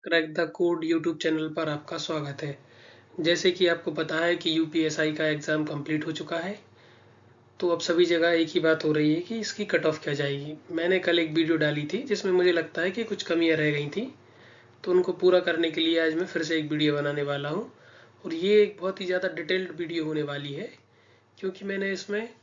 Crack the code YouTube channel पर आपका स्वागत है। जैसे कि आपको पता है कि यूपीएसआई का एग्ज़ाम कंप्लीट हो चुका है, तो अब सभी जगह एक ही बात हो रही है कि इसकी कट ऑफ क्या जाएगी। मैंने कल एक वीडियो डाली थी जिसमें मुझे लगता है कि कुछ कमियां रह गई थी, तो उनको पूरा करने के लिए आज मैं फिर से एक वीडियो बनाने वाला हूँ। और ये एक बहुत ही ज़्यादा डिटेल्ड वीडियो होने वाली है, क्योंकि मैंने इसमें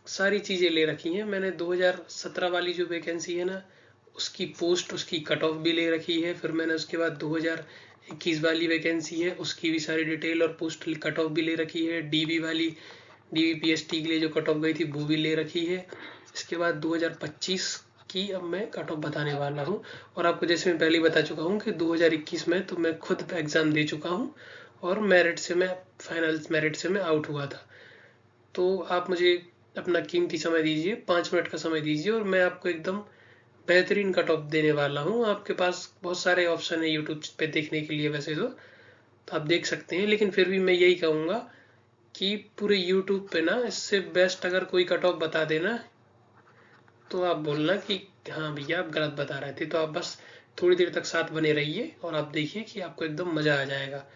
सारी चीज़ें ले रखी हैं। मैंने 2017 वाली जो वैकेंसी है ना, उसकी पोस्ट, उसकी कट ऑफ भी ले रखी है। फिर मैंने उसके बाद 2021 वाली वैकेंसी है, उसकी भी सारी डिटेल और पोस्ट कट ऑफ भी ले रखी है। डीबी वाली, डीबीपीएसटी के लिए जो कट ऑफ गई थी वो भी ले रखी है। इसके बाद 2025 की अब मैं कट ऑफ बताने वाला हूँ। और आपको जैसे मैं पहले ही बता चुका हूँ कि 2021 में तो मैं खुद एग्ज़ाम दे चुका हूँ, और मेरिट से मैं, फाइनल मेरिट से मैं आउट हुआ था। तो आप मुझे अपना कीमती समय दीजिए, 5 मिनट का समय दीजिए, और मैं आपको एकदम बेहतरीन कट ऑफ देने वाला हूँ। आपके पास बहुत सारे ऑप्शन है यूट्यूब पे देखने के लिए, वैसे तो आप देख सकते हैं, लेकिन फिर भी मैं यही कहूँगा कि पूरे यूट्यूब पे ना इससे बेस्ट अगर कोई कट ऑफ बता देना, तो आप बोलना कि हाँ भैया आप गलत बता रहे थे। तो आप बस थोड़ी देर तक साथ बने रहिए और आप देखिए कि आपको एकदम मज़ा आ जाएगा।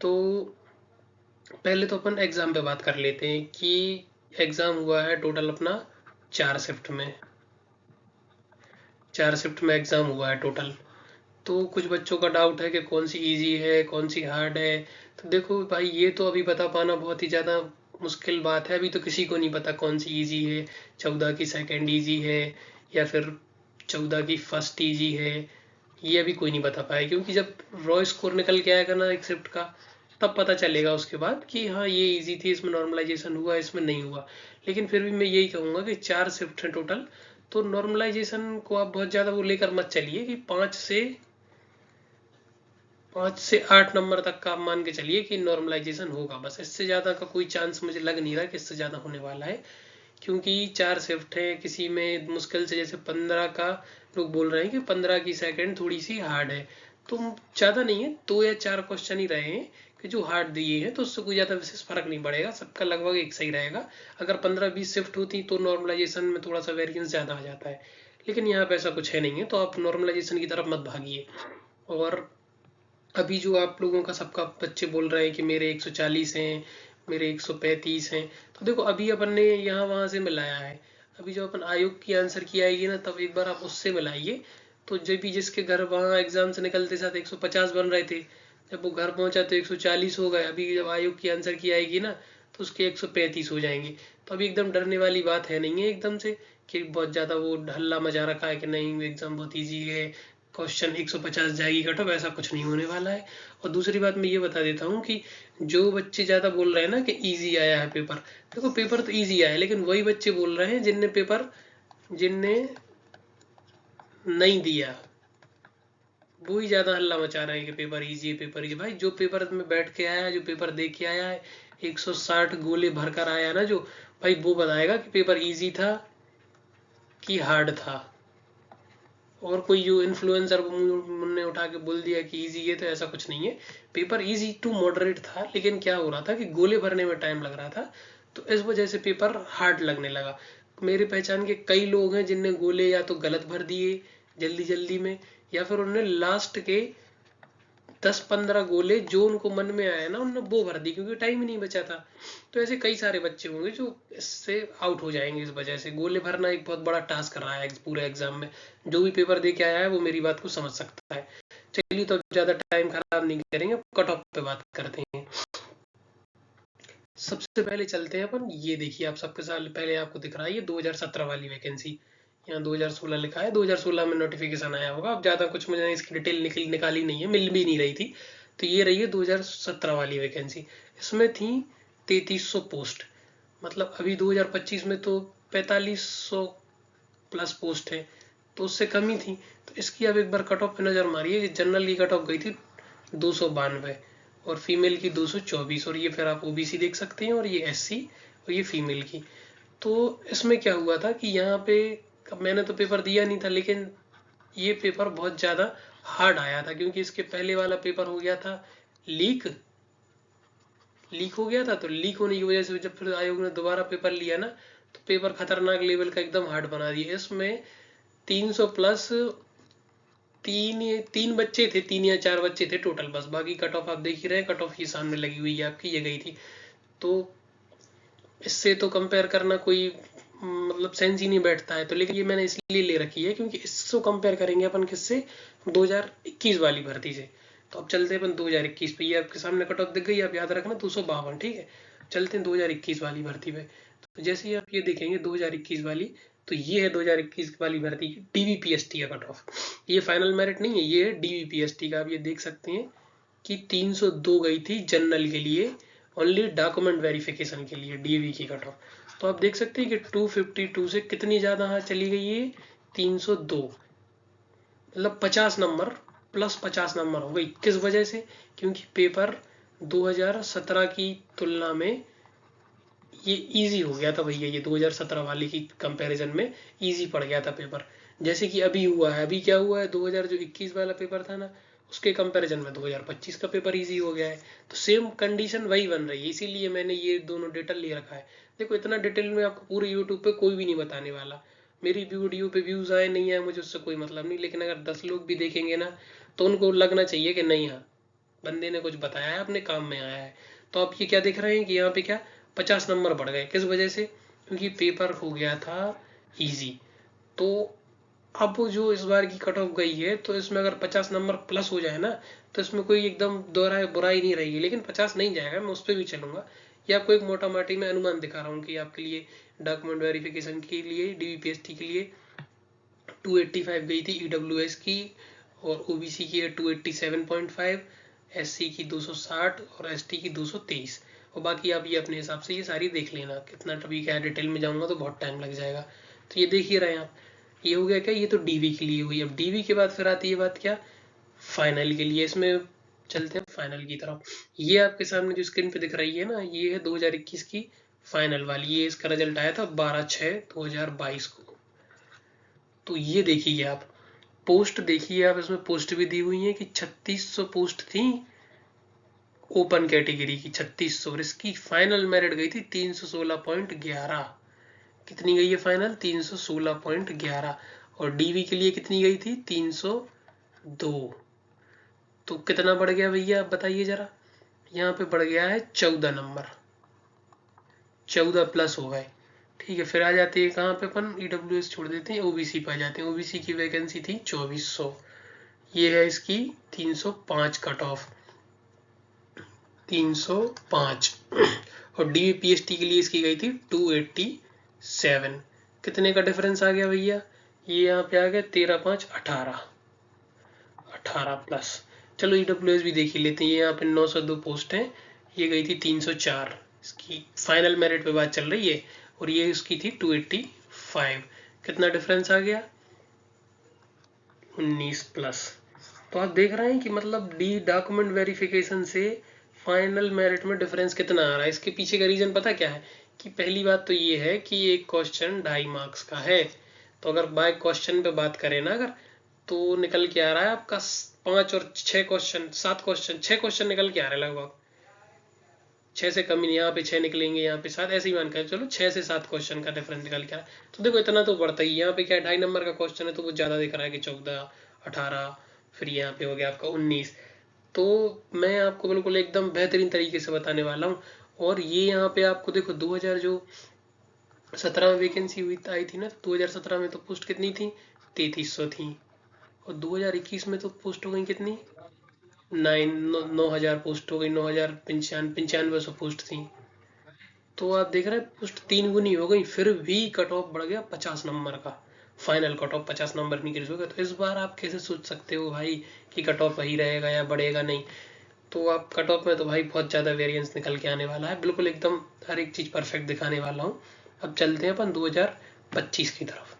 तो पहले तो अपन एग्ज़ाम पे बात कर लेते हैं कि एग्ज़ाम हुआ है टोटल अपना 4 शिफ्ट में। 4 शिफ्ट में एग्ज़ाम हुआ है टोटल। तो कुछ बच्चों का डाउट है कि कौन सी इजी है, कौन सी हार्ड है। तो देखो भाई, ये तो अभी बता पाना बहुत ही ज़्यादा मुश्किल बात है। अभी तो किसी को नहीं पता कौन सी इजी है। 14 की सेकंड इजी है या फिर 14 की फर्स्ट इजी है, ये अभी कोई नहीं बता पाया। क्योंकि जब रॉ स्कोर निकल के आएगा ना एक शिफ्ट का, तब पता चलेगा उसके बाद कि हाँ ये इजी थी, इसमें नॉर्मलाइजेशन हुआ, इसमें नहीं हुआ। लेकिन फिर भी मैं यही कहूँगा कि 4 शिफ्ट हैं टोटल। तो नॉर्मलाइजेशन को आप बहुत ज़्यादा वो लेकर मत चलिए कि 5 से 8 नंबर तक का आप मान के चलिए कि नॉर्मलाइजेशन होगा। बस इससे ज़्यादा का कोई चांस मुझे लग नहीं रहा कि इससे ज़्यादा होने वाला है। क्योंकि 4 शिफ्ट है, किसी में मुश्किल से जैसे 15 का लोग बोल रहे हैं कि 15 की सेकंड थोड़ी सी हार्ड है। तो ज़्यादा नहीं है, 2 या 4 क्वेश्चन ही रहे हैं कि जो हार्ड दिए हैं, तो उससे कोई ज़्यादा विशेष फर्क नहीं पड़ेगा, सबका लगभग एक सही रहेगा। अगर 15-20 शिफ्ट होती तो नॉर्मलाइजेशन में थोड़ा सा वेरियंस ज़्यादा आ जाता है, लेकिन यहाँ पे ऐसा कुछ है नहीं है। तो आप नॉर्मलाइजेशन की तरफ मत भागिए। और अभी जो आप लोगों का सबका बच्चे बोल रहे हैं कि मेरे 140 हैं, मेरे 135 हैं, तो देखो अभी अपन ने यहाँ वहाँ से मिलाया है। अभी जो अपन आयोग की आंसर की आएगी ना, तब एक बार आप उससे मिलाइए। तो जब भी जिसके घर वहाँ एग्जाम से निकलते साथ 150 बन रहे थे, जब वो घर पहुंचा तो 140 हो गए। अभी जब आयोग की आंसर की आएगी ना, तो उसके 135 हो जाएंगे। तो अभी एकदम डरने वाली बात है नहीं है एकदम से कि बहुत ज़्यादा वो हल्ला मचा रखा है कि नहीं एग्जाम बहुत ईजी है, क्वेश्चन 150 जाएगी कट ऑफ, ऐसा कुछ नहीं होने वाला है। और दूसरी बात मैं ये बता देता हूँ कि जो बच्चे ज़्यादा बोल रहे हैं ना कि इजी आया है पेपर, देखो पेपर तो इजी आया है, लेकिन वही बच्चे बोल रहे हैं जिनने नहीं दिया, वो ही ज़्यादा हल्ला मचा रहे हैं कि पेपर इजी है, पेपर इजी। भाई जो पेपर में बैठ के आया है, जो पेपर दे के आया है, 160 गोले भर कर आया है ना जो, भाई वो बताएगा कि पेपर इजी था कि हार्ड था। और कोई जो इन्फ्लुएंसर को मुंह ने उठा के बोल दिया कि इजी है, तो ऐसा कुछ नहीं है। पेपर इजी टू मॉडरेट था, लेकिन क्या हो रहा था कि गोले भरने में टाइम लग रहा था, तो इस वजह से पेपर हार्ड लगने लगा। मेरे पहचान के कई लोग हैं जिनने गोले या तो गलत भर दिए जल्दी जल्दी में, या फिर उन्होंने लास्ट के 10-15 गोले जो उनको मन में आया ना, उन्होंने वो भर दी क्योंकि टाइम ही नहीं बचा था। तो ऐसे कई सारे बच्चे होंगे जो इससे आउट हो जाएंगे इस वजह से। गोले भरना एक बहुत बड़ा टास्क रहा है पूरे एग्जाम में। जो भी पेपर दे के आया है वो मेरी बात को समझ सकता है। चलिए, तो ज़्यादा टाइम खराब नहीं करेंगे, कट ऑफ पे बात करते हैं। सबसे पहले चलते हैं अपन, ये देखिए आप सबके साथ पहले आपको दिख रहा है ये 2017 वाली वैकेंसी। यहाँ 2016 लिखा है, 2016 में नोटिफिकेशन आया होगा। अब ज़्यादा कुछ मुझे इसकी डिटेल निकाली नहीं है, मिल भी नहीं रही थी। तो ये रही है 2017 वाली वैकेंसी। इसमें थी 3300 पोस्ट। मतलब अभी 2025 में तो 4500 प्लस पोस्ट है, तो उससे कम ही थी। तो इसकी अब एक बार कट ऑफ पे नज़र मारिए। जनरल की कट ऑफ गई थी 292, और फीमेल की 224, और ये फिर आप ओबीसी देख सकते हैं, और ये एससी, और ये फीमेल की। तो इसमें क्या हुआ था कि यहाँ पे, अब मैंने तो पेपर दिया नहीं था, लेकिन ये पेपर बहुत ज़्यादा हार्ड आया था, क्योंकि इसके पहले वाला पेपर हो गया था लीक। लीक हो गया था, तो लीक होने की वजह से जब फिर आयोग ने दोबारा पेपर लिया ना, तो पेपर खतरनाक लेवल का एकदम हार्ड बना दिया। इसमें 300 प्लस तीन बच्चे थे, 3 या 4 बच्चे थे टोटल बस। बाकी कट ऑफ आप देख ही रहे हैं, कट ऑफ ये सामने लगी हुई है आपकी, ये गई थी। तो इससे तो कंपेयर करना कोई मतलब सेंस ही नहीं बैठता है। तो लेकिन ये मैंने इसलिए ले रखी है क्योंकि इससे कंपेयर करेंगे अपन किससे, 2021 वाली भर्ती से। तो अब चलते हैं अपन 2021 पे। ये आपके सामने कट ऑफ दिख गई, आप याद रखना 252, ठीक है। चलते हैं 2021 वाली भर्ती पे। तो जैसे ही आप ये देखेंगे 2021 वाली, तो ये है 2021 वाली भर्ती की डीवीपीएसटी का कट ऑफ। ये फाइनल मेरिट नहीं है, ये है डीवीपीएसटी का। आप ये देख सकते हैं कि 302 गई थी जनरल के लिए, ओनली डॉक्यूमेंट वेरिफिकेशन के लिए डीवी की कट ऑफ। तो आप देख सकते हैं कि 252 से कितनी ज्यादा चली गई है, 302, मतलब 50 नंबर प्लस 50 नंबर हो गई। किस वजह से, क्योंकि पेपर 2017 की तुलना में ये इजी हो गया था भैया। ये 2017 वाले की कंपैरिजन में इजी पड़ गया था पेपर। जैसे कि अभी हुआ है, अभी क्या हुआ है, 2021 वाला पेपर था ना, उसके कंपैरिजन में 2025 का पेपर इजी हो गया है। तो सेम कंडीशन वही बन रही है, इसीलिए मैंने ये दोनों डिटेल ले रखा है। देखो इतना डिटेल में आपको पूरे यूट्यूब पे कोई भी नहीं बताने वाला। मेरी वीडियो पे व्यूज आए नहीं आए मुझे उससे कोई मतलब नहीं, लेकिन अगर 10 लोग भी देखेंगे ना, तो उनको लगना चाहिए कि नहीं, हाँ बंदे ने कुछ बताया है, अपने काम में आया है। तो आप ये क्या देख रहे हैं कि यहाँ पे क्या 50 नंबर बढ़ गए, किस वजह से, क्योंकि पेपर हो गया था इजी। तो अब जो इस बार की कट ऑफ गई है, तो इसमें अगर 50 नंबर प्लस हो जाए ना, तो इसमें कोई एकदम दोहरा बुराई नहीं रहेगी। लेकिन 50 नहीं जाएगा, मैं उस पर भी चलूंगा। ये आपको एक मोटा माटी में अनुमान दिखा रहा हूँ कि आपके लिए डॉक्यूमेंट वेरिफिकेशन के लिए डीवीपीएसटी के लिए 285 गई थी ईडब्ल्यूएस की, और ओबीसी की है 287.5, एससी की 260 और एसटी की 223। और बाकी आप ये अपने हिसाब से ये सारी देख लेना, कितना टॉपिक क्या डिटेल में जाऊंगा तो बहुत टाइम लग जाएगा। तो ये देख ही रहे हैं आप, ये हो गया क्या, ये तो डीवी के लिए हुई। अब डीवी के बाद फिर आती है बात क्या, फाइनल के लिए। इसमें चलते हैं फाइनल की तरफ। ये आपके सामने जो स्क्रीन पे दिख रही है ना, ये है 2021 की फाइनल वाली। ये इसका रिजल्ट आया था 12/6/2022 को। तो ये देखिए आप पोस्ट, देखिए आप इसमें पोस्ट भी दी हुई है कि 3600 पोस्ट थी ओपन कैटेगरी की, 3600, और इसकी फाइनल मेरिट गई थी 316.11। कितनी गई है फाइनल, 316.11। और डीवी के लिए कितनी गई थी, 302। तो कितना बढ़ गया भैया आप बताइए जरा, यहाँ पे बढ़ गया है 14 नंबर, 14 प्लस हो गए, ठीक है। फिर आ जाती है कहाँ पे अपन, ईडब्ल्यूएस छोड़ देते हैं, ओबीसी पे आ जाते हैं। ओबीसी की वैकेंसी थी 2400, ये है इसकी 305 कट ऑफ, 305। और डीपीएसटी के लिए इसकी गई थी 287। कितने का डिफरेंस आ गया भैया, ये यहाँ पे आ गया 13/5 18 प्लस। चलो ईडब्ल्यूएस भी देख ही लेते हैं। ये यहाँ पे 902 पोस्ट है, ये गई थी 304, इसकी फाइनल मेरिट पे बात चल रही है। और ये इसकी थी 285। कितना डिफरेंस आ गया, 19 प्लस। तो आप देख रहे हैं कि मतलब डी डॉक्यूमेंट वेरिफिकेशन से फाइनल मेरिट में डिफरेंस कितना आ रहा है। इसके पीछे का रीजन पता क्या है, कि पहली बात तो ये है कि एक क्वेश्चन 2.5 मार्क्स का है। तो अगर बाय क्वेश्चन पे बात करें ना अगर, तो निकल के आ रहा है आपका 5 और 6 क्वेश्चन, 7 क्वेश्चन, 6 क्वेश्चन निकल के आ रहे हैं लगभग, 6 से कम ही नहीं, यहाँ पे 6 निकलेंगे, यहाँ पे 7, ऐसे ही मान कर चलो 6 से 7 क्वेश्चन का डिफरेंस निकल के आ रहा है। तो देखो इतना तो बढ़ता ही। यहाँ पे क्या 2.5 नंबर का क्वेश्चन है तो वो ज्यादा दिख रहा है कि 14 18, फिर यहाँ पे हो गया आपका 19। तो मैं आपको बिल्कुल एकदम बेहतरीन तरीके से बताने वाला हूँ। और ये यहाँ पे आपको देखो 2017 में वैकेंसी हुई आई थी ना, 2017 में तो पोस्ट कितनी थी, 3300 थी। और 2021 में तो पोस्ट हो गई कितनी, 9,000 पोस्ट हो गई, 9,095 पोस्ट थी। तो आप देख रहे हैं पोस्ट 3 गुनी हो गई, फिर भी कट ऑफ बढ़ गया 50 नंबर का। Final cut off 50 number increase हो गया। तो इस बार आप कैसे सोच सकते हो भाई कि कट ऑफ वही रहेगा या बढ़ेगा, नहीं। तो आप कट ऑफ में तो भाई बहुत ज़्यादा वेरिएंस निकल के आने वाला है, बिल्कुल एकदम हर एक चीज़ परफेक्ट दिखाने वाला हूँ। अब चलते हैं अपन 2025 की तरफ।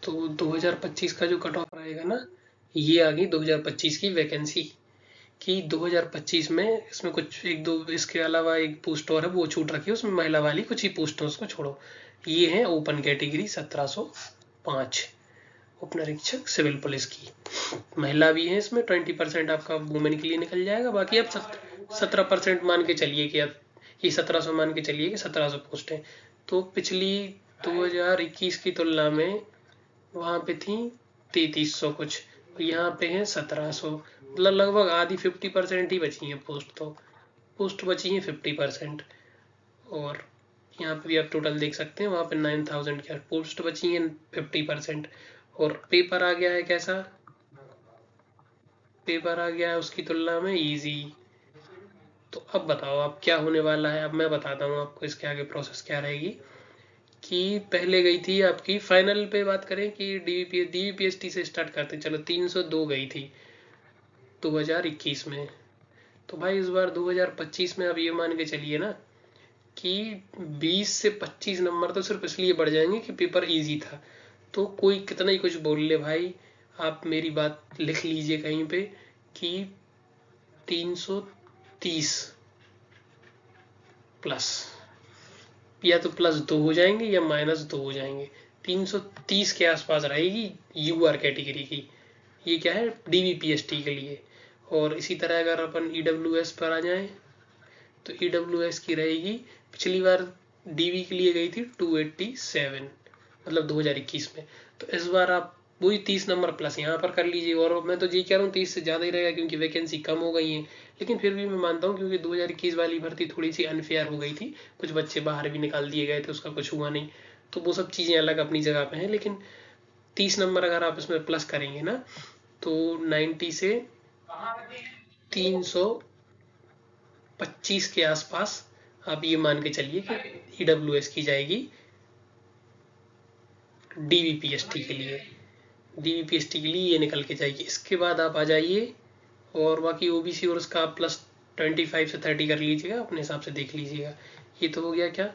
तो 2025 का जो कट ऑफ रहेगा ना, ये आ गई 2025 की वैकेंसी कि 2025 में इसमें कुछ एक दो इसके अलावा एक पोस्ट और है वो छूट रखी है, उसमें महिला वाली कुछ ही पोस्ट है, उसको छोड़ो। ये है ओपन कैटेगरी 1705 उपनिरीक्षक सिविल पुलिस की। महिला भी है इसमें, 20% आपका वुमेन के लिए निकल जाएगा। बाकी अब 17% मान के चलिए कि अब ये 1700 मान के चलिए कि 1700 पोस्ट है। तो पिछली 2021 की तुलना में वहाँ पे थी 3300 कुछ, और यहाँ पे है 1700, मतलब लगभग आधी 50% ही बची है पोस्ट। तो पोस्ट बची है 50%। और यहाँ पे भी आप टोटल देख सकते हैं, वहाँ पे 9000 की पोस्ट बची है 50%। और पेपर आ गया है कैसा, पेपर आ गया है उसकी तुलना में इजी। तो अब बताओ आप क्या होने वाला है। अब मैं बताता हूँ आपको इसके आगे प्रोसेस क्या रहेगी। कि पहले गई थी आपकी, फाइनल पे बात करें कि डीवीपीएसटी से स्टार्ट करते हैं, चलो 302 गई थी 2021 में। तो भाई इस बार 2025 में आप ये मान के चलिए ना कि 20 से 25 नंबर तो सिर्फ इसलिए बढ़ जाएंगे कि पेपर इजी था। तो कोई कितना ही कुछ बोल ले भाई, आप मेरी बात लिख लीजिए कहीं पे कि 330 प्लस, या तो +2 हो जाएंगे या -2 हो जाएंगे। 330 के आसपास रहेगी यूआर कैटेगरी की। ये क्या है, डीवीपीएसटी के लिए। और इसी तरह अगर अपन ईडब्ल्यूएस पर आ जाएं तो ईडब्ल्यूएस की रहेगी, पिछली बार डीवी के लिए गई थी 287, मतलब 2021 में। तो इस बार आप वही 30 नंबर प्लस यहाँ पर कर लीजिए। और मैं तो ये कह रहा हूँ 30 से ज़्यादा ही रहेगा, क्योंकि वैकेंसी कम हो गई है। लेकिन फिर भी मैं मानता हूँ, क्योंकि 2021 वाली भर्ती थोड़ी सी अनफेयर हो गई थी, कुछ बच्चे बाहर भी निकाल दिए गए थे, उसका कुछ हुआ नहीं। तो वो सब चीज़ें अलग अपनी जगह पे हैं। लेकिन 30 नंबर अगर आप इसमें प्लस करेंगे ना, तो 90 से 325 के आसपास आप ये मान के चलिए कि ईडब्ल्यूएस की जाएगी डीवीपीएसटी के लिए। डीवीपीएसटी के लिए ये निकल के जाएगी। इसके बाद आप आ जाइए और बाकी ओबीसी और उसका +25 से 30 कर लीजिएगा, अपने हिसाब से देख लीजिएगा। ये तो हो गया क्या,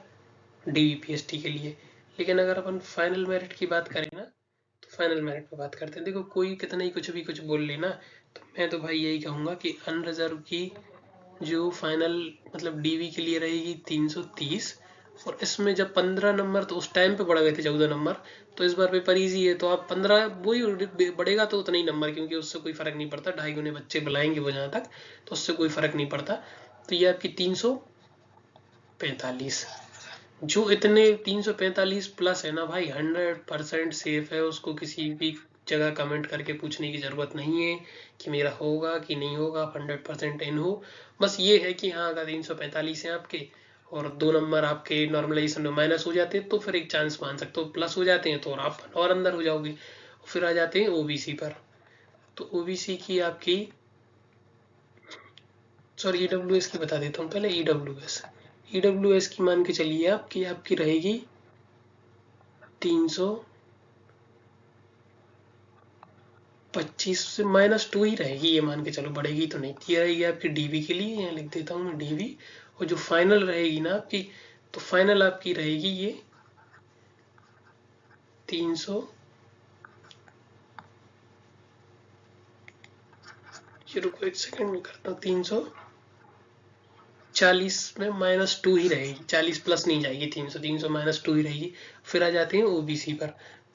डीवीपीएसटी के लिए। लेकिन अगर अपन फाइनल मेरिट की बात करें ना, तो फाइनल मेरिट पे बात करते हैं। देखो कोई कितना ही कुछ भी कुछ बोल लेना, तो मैं तो भाई यही कहूँगा कि अनरिजर्व की जो फाइनल मतलब डीवी के लिए रहेगी 330। और इसमें जब 15 नंबर, तो उस टाइम पे बढ़ गए थे 14 नंबर, तो इस बार पेपर इजी है, तो आप 15 वही बढ़ेगा तो उतना ही नंबर, क्योंकि उससे कोई फर्क नहीं पड़ता, 2.5 गुने बच्चे बुलाएंगे वो जहाँ तक, तो उससे कोई फर्क नहीं पड़ता। तो ये आपकी 345, जो इतने 345 प्लस है ना भाई, 100% सेफ है। उसको किसी भी जगह कमेंट करके पूछने की ज़रूरत नहीं है कि मेरा होगा कि नहीं होगा, आप 100% इन हो। बस ये है कि हाँ, अगर 345 हैं आपके और 2 नंबर आपके नॉर्मलाइजेशन में माइनस हो जाते हैं, तो फिर एक चांस मान सकते हो। प्लस हो जाते हैं तो आप और अंदर हो जाओगे। फिर आ जाते हैं ओबीसी पर। तो ओबीसी की आपकी, सॉरी ईडब्ल्यूएस की बता देता हूँ पहले। ईडब्ल्यूएस की मान के चलिए आपकी आपकी रहेगी 325 से -2 ही रहेगी, ये मान के चलो, बढ़ेगी तो नहीं। ये रहेगी आपकी डीवी के लिए, यहाँ लिख देता हूँ मैं डीवी। और जो फाइनल रहेगी ना आपकी, तो फाइनल आपकी रहेगी ये 300, ये रुको एक सेकंड में करता हूँ, 340 में -2 ही रहेगी, 40 प्लस नहीं जाएगी। 300 -2 ही रहेगी। फिर आ जाते हैं ओबीसी पर।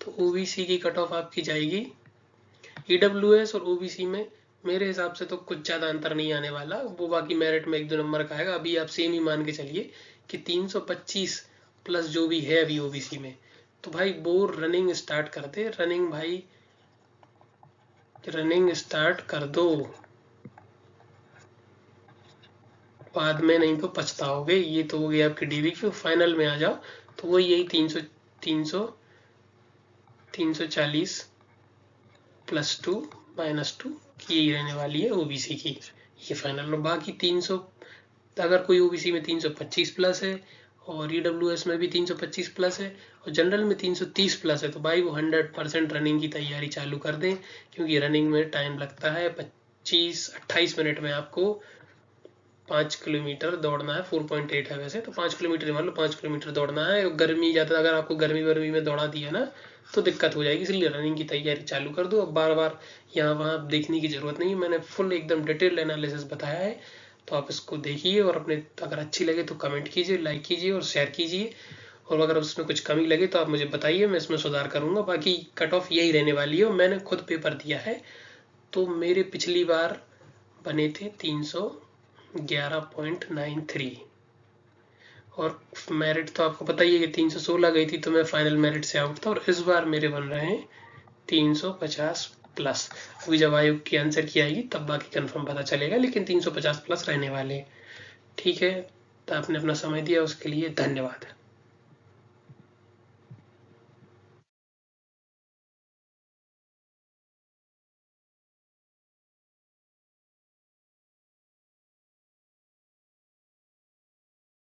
तो ओबीसी की कट ऑफ आपकी जाएगी, ईडब्ल्यूएस और ओबीसी में मेरे हिसाब से तो कुछ ज़्यादा अंतर नहीं आने वाला। वो बाकी मेरिट में 1-2 नंबर का आएगा। अभी आप सेम ही मान के चलिए कि 325 प्लस जो भी है अभी ओबीसी में। तो भाई वो रनिंग स्टार्ट कर दे, रनिंग भाई, रनिंग स्टार्ट कर दो, बाद में नहीं तो पछताओगे। ये तो हो गया आपकी डीवी की। फाइनल में आ जाओ तो वो यही 340 +2 -2 की यही रहने वाली है ओबीसी की, ये फाइनल। और बाकी 300, अगर कोई ओबीसी में 325 प्लस है और ईडब्ल्यूएस में भी 325 प्लस है और जनरल में 330 प्लस है, तो भाई वो 100% रनिंग की तैयारी चालू कर दें। क्योंकि रनिंग में टाइम लगता है, 25-28 मिनट में आपको 5 किलोमीटर दौड़ना है। 4.8 है वैसे तो, 5 किलोमीटर मान लो, 5 किलोमीटर दौड़ना है। गर्मी ज़्यादा, अगर आपको गर्मी वर्मी में दौड़ा दिया ना तो दिक्कत हो जाएगी। इसलिए रनिंग की तैयारी चालू कर दो। अब बार बार यहाँ वहाँ देखने की ज़रूरत नहीं है, मैंने फुल एकदम डिटेल्ड एनालिसिस बताया है। तो आप इसको देखिए और अपने, अगर अच्छी लगे तो कमेंट कीजिए, लाइक कीजिए और शेयर कीजिए। और अगर उसमें कुछ कमी लगे तो आप मुझे बताइए, मैं इसमें सुधार करूँगा। बाकी कट ऑफ यही रहने वाली है और मैंने खुद पेपर दिया है। तो मेरे पिछली बार बने थे 311.93 और मेरिट तो आपको पता ही है कि 316 गई थी, तो मैं फाइनल मेरिट से आउट था। और इस बार मेरे बन रहे हैं 350 प्लस। अभी जब आयोग की आंसर की आएगी तब बाकी कंफर्म पता चलेगा, लेकिन 350 प्लस रहने वाले। ठीक है, तो आपने अपना समय दिया उसके लिए धन्यवाद।